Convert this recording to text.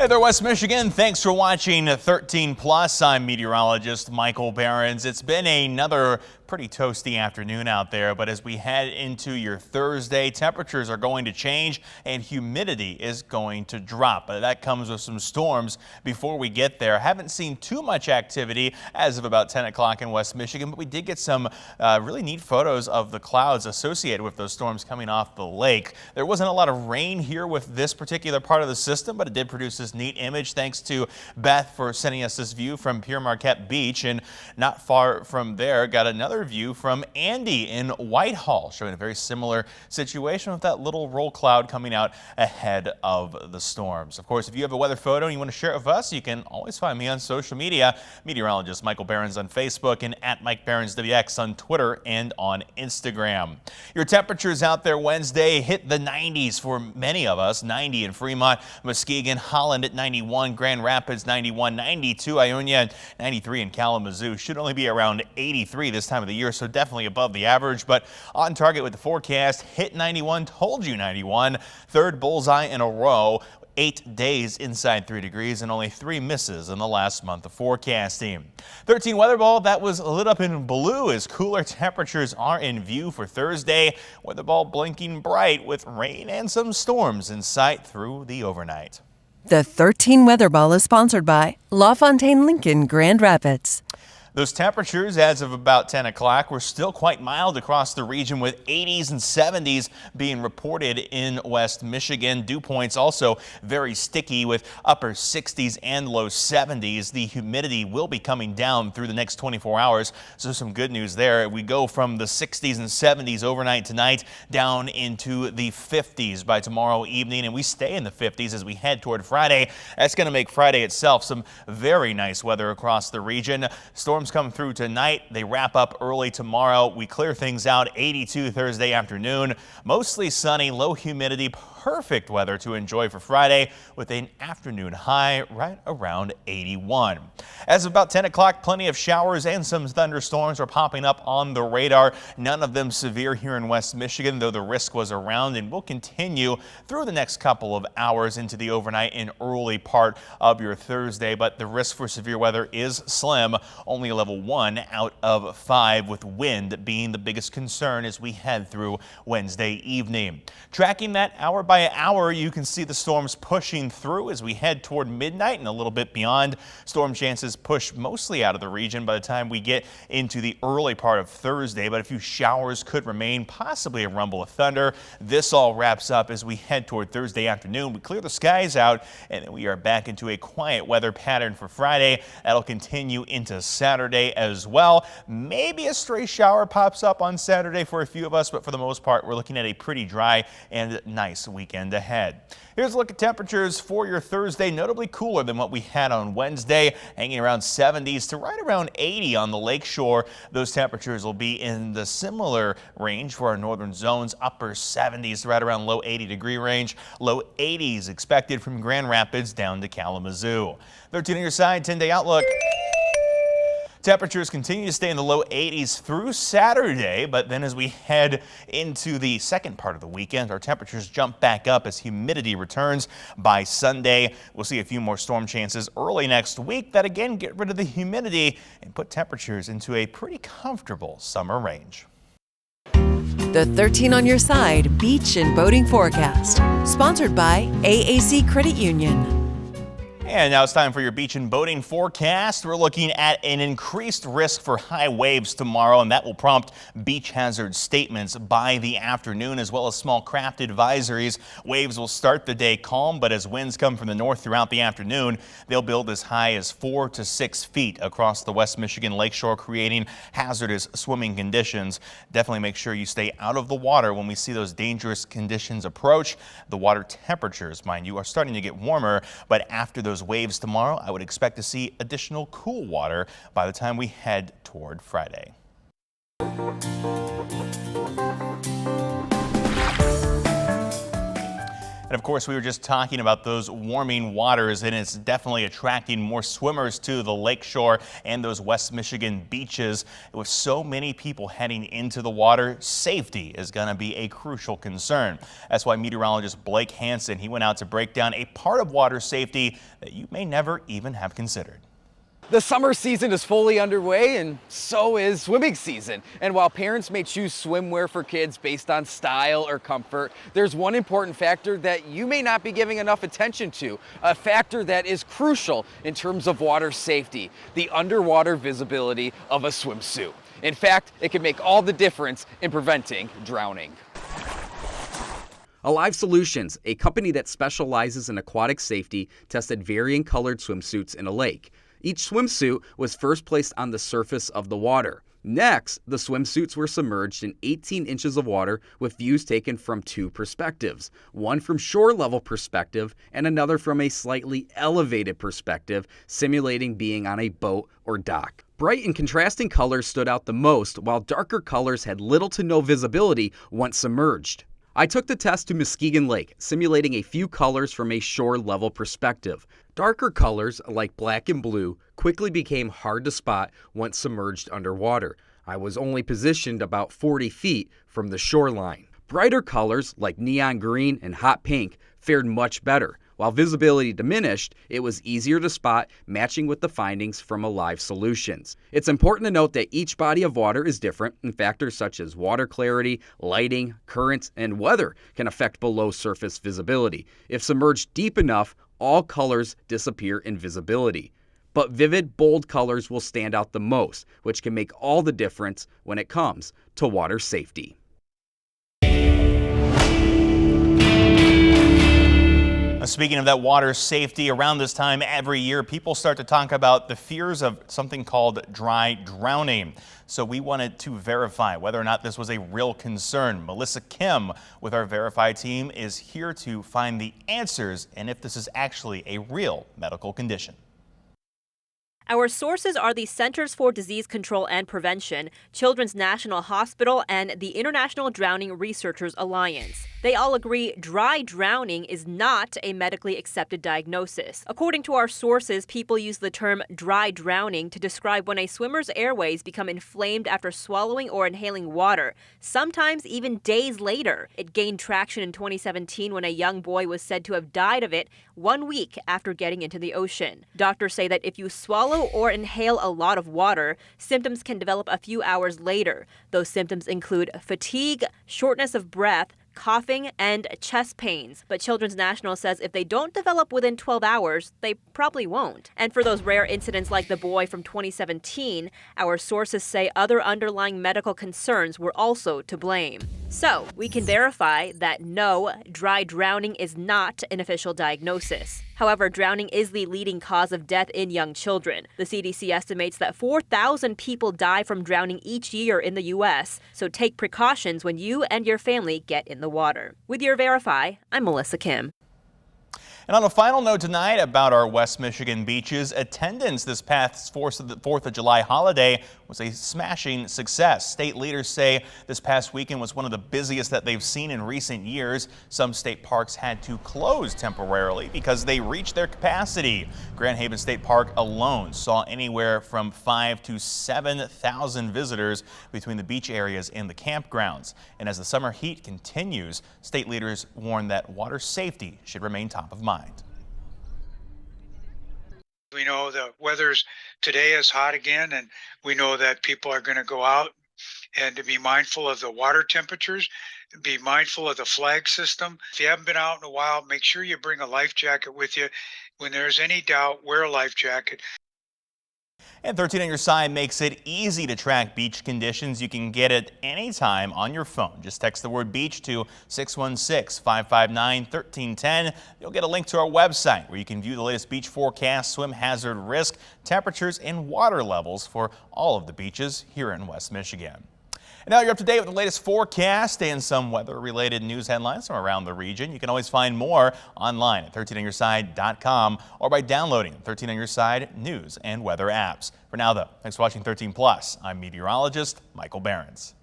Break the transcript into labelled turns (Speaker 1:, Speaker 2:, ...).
Speaker 1: Hey there, West Michigan. Thanks for watching 13 Plus. I'm meteorologist Michael Behrens. It's been another pretty toasty afternoon out there, but as we head into your Thursday, temperatures are going to change and humidity is going to drop. That comes with some storms before we get there. Haven't seen too much activity as of about 10 o'clock in West Michigan, but we did get some really neat photos of the clouds associated with those storms coming off the lake. There wasn't a lot of rain here with this particular part of the system, but it did produce this neat image. Thanks to Beth for sending us this view from Pere Marquette Beach, and not far from there got another view from Andy in Whitehall, showing a very similar situation with that little roll cloud coming out ahead of the storms. Of course, if you have a weather photo and you want to share it with us, you can always find me on social media. Meteorologist Michael Behrens on Facebook and at Mike Behrens WX on Twitter and on Instagram. Your temperatures out there Wednesday hit the 90s for many of us. 90 in Fremont, Muskegon, Holland at 91, Grand Rapids 91, 92 Ionia, 93 in Kalamazoo. Should only be around 83 this time of the year, so definitely above the average, but on target with the forecast. Hit 91, told you 91. Third bullseye in a row. 8 days inside 3 degrees and only 3 misses in the last month of forecasting. 13 weather ball that was lit up in blue as cooler temperatures are in view for Thursday. Weather ball blinking bright with rain and some storms in sight through the overnight.
Speaker 2: The 13 Weather Ball is sponsored by LaFontaine Lincoln Grand Rapids.
Speaker 1: Those temperatures as of about 10 o'clock were still quite mild across the region, with 80s and 70s being reported in West Michigan. Dew points also very sticky with upper 60s and low 70s. The humidity will be coming down through the next 24 hours, so some good news there. We go from the 60s and 70s overnight tonight down into the 50s by tomorrow evening, and we stay in the 50s as we head toward Friday. That's going to make Friday itself some very nice weather across the region. Storms come through tonight. They wrap up early tomorrow. We clear things out. 82 Thursday afternoon. Mostly sunny, low humidity. Perfect weather to enjoy for Friday with an afternoon high right around 81. As of about 10 o'clock, plenty of showers and some thunderstorms are popping up on the radar. None of them severe here in West Michigan, though the risk was around and will continue through the next couple of hours into the overnight and early part of your Thursday. But the risk for severe weather is slim, only a level 1 out of 5, with wind being the biggest concern as we head through Wednesday evening. Tracking that hour by hour, you can see the storms pushing through as we head toward midnight and a little bit beyond. Storm chances push mostly out of the region by the time we get into the early part of Thursday, but a few showers could remain, possibly a rumble of thunder. This all wraps up as we head toward Thursday afternoon. We clear the skies out and then we are back into a quiet weather pattern for Friday. That'll continue into Saturday as well. Maybe a stray shower pops up on Saturday for a few of us, but for the most part, we're looking at a pretty dry and nice weekend ahead. Here's a look at temperatures for your Thursday, notably cooler than what we had on Wednesday, hanging around 70s to right around 80 on the lakeshore. Those temperatures will be in the similar range for our northern zones, upper 70s to right around low 80-degree range, low 80s expected from Grand Rapids down to Kalamazoo. 13 on your side, 10-day outlook. Temperatures continue to stay in the low 80s through Saturday, but then as we head into the second part of the weekend, our temperatures jump back up as humidity returns. By Sunday, we'll see a few more storm chances early next week that again get rid of the humidity and put temperatures into a pretty comfortable summer range.
Speaker 2: The 13 on your side beach and boating forecast, sponsored by AAC Credit Union.
Speaker 1: And now it's time for your beach and boating forecast. We're looking at an increased risk for high waves tomorrow, and that will prompt beach hazard statements by the afternoon, as well as small craft advisories. Waves will start the day calm, but as winds come from the north throughout the afternoon, they'll build as high as 4 to 6 feet across the West Michigan lakeshore, creating hazardous swimming conditions. Definitely make sure you stay out of the water when we see those dangerous conditions approach. The water temperatures, mind you, are starting to get warmer, but after those waves tomorrow, I would expect to see additional cool water by the time we head toward Friday. And of course, we were just talking about those warming waters, and it's definitely attracting more swimmers to the lakeshore and those West Michigan beaches. With so many people heading into the water, safety is going to be a crucial concern. That's why meteorologist Blake Hansen, he went out to break down a part of water safety that you may never even have considered.
Speaker 3: The summer season is fully underway, and so is swimming season. And while parents may choose swimwear for kids based on style or comfort, there's one important factor that you may not be giving enough attention to, a factor that is crucial in terms of water safety: the underwater visibility of a swimsuit. In fact, it can make all the difference in preventing drowning. Alive Solutions, a company that specializes in aquatic safety, tested varying colored swimsuits in a lake. Each swimsuit was first placed on the surface of the water. Next, the swimsuits were submerged in 18 inches of water with views taken from two perspectives, one from shore level perspective and another from a slightly elevated perspective, simulating being on a boat or dock. Bright and contrasting colors stood out the most, while darker colors had little to no visibility once submerged. I took the test to Muskegon Lake, simulating a few colors from a shore-level perspective. Darker colors, like black and blue, quickly became hard to spot once submerged underwater. I was only positioned about 40 feet from the shoreline. Brighter colors, like neon green and hot pink, fared much better. While visibility diminished, it was easier to spot, matching with the findings from Alive Solutions. It's important to note that each body of water is different, and factors such as water clarity, lighting, currents, and weather can affect below surface visibility. If submerged deep enough, all colors disappear in visibility. But vivid, bold colors will stand out the most, which can make all the difference when it comes to water safety.
Speaker 1: Speaking of that water safety, around this time every year, people start to talk about the fears of something called dry drowning. So we wanted to verify whether or not this was a real concern. Melissa Kim with our Verify team is here to find the answers and if this is actually a real medical condition.
Speaker 4: Our sources are the Centers for Disease Control and Prevention, Children's National Hospital, and the International Drowning Researchers Alliance. They all agree dry drowning is not a medically accepted diagnosis. According to our sources, people use the term dry drowning to describe when a swimmer's airways become inflamed after swallowing or inhaling water, sometimes even days later. It gained traction in 2017 when a young boy was said to have died of it 1 week after getting into the ocean. Doctors say that if you swallow or inhale a lot of water, symptoms can develop a few hours later. Those symptoms include fatigue, shortness of breath, coughing, and chest pains. But Children's National says if they don't develop within 12 hours, they probably won't. And for those rare incidents like the boy from 2017, our sources say other underlying medical concerns were also to blame. So, we can verify that no, dry drowning is not an official diagnosis. However, drowning is the leading cause of death in young children. The CDC estimates that 4,000 people die from drowning each year in the U.S., so take precautions when you and your family get in the water. With your Verify, I'm Melissa Kim.
Speaker 1: And on a final note tonight about our West Michigan beaches, attendance this past 4th of July holiday was a smashing success. State leaders say this past weekend was one of the busiest that they've seen in recent years. Some state parks had to close temporarily because they reached their capacity. Grand Haven State Park alone saw anywhere from 5,000 to 7,000 visitors between the beach areas and the campgrounds. And as the summer heat continues, state leaders warn that water safety should remain top of mind.
Speaker 5: We know the weather's today is hot again, and we know that people are going to go out and to be mindful of the water temperatures, be mindful of the flag system. If you haven't been out in a while, make sure you bring a life jacket with you. When there's any doubt, wear a life jacket.
Speaker 1: And 13 on your side makes it easy to track beach conditions. You can get it anytime on your phone. Just text the word beach to 616-559-1310. You'll get a link to our website where you can view the latest beach forecast, swim hazard risk, temperatures, and water levels for all of the beaches here in West Michigan. And now you're up to date with the latest forecast and some weather-related news headlines from around the region. You can always find more online at 13onyourside.com or by downloading 13 on Your Side news and weather apps. For now, though, thanks for watching 13 Plus. I'm meteorologist Michael Behrens.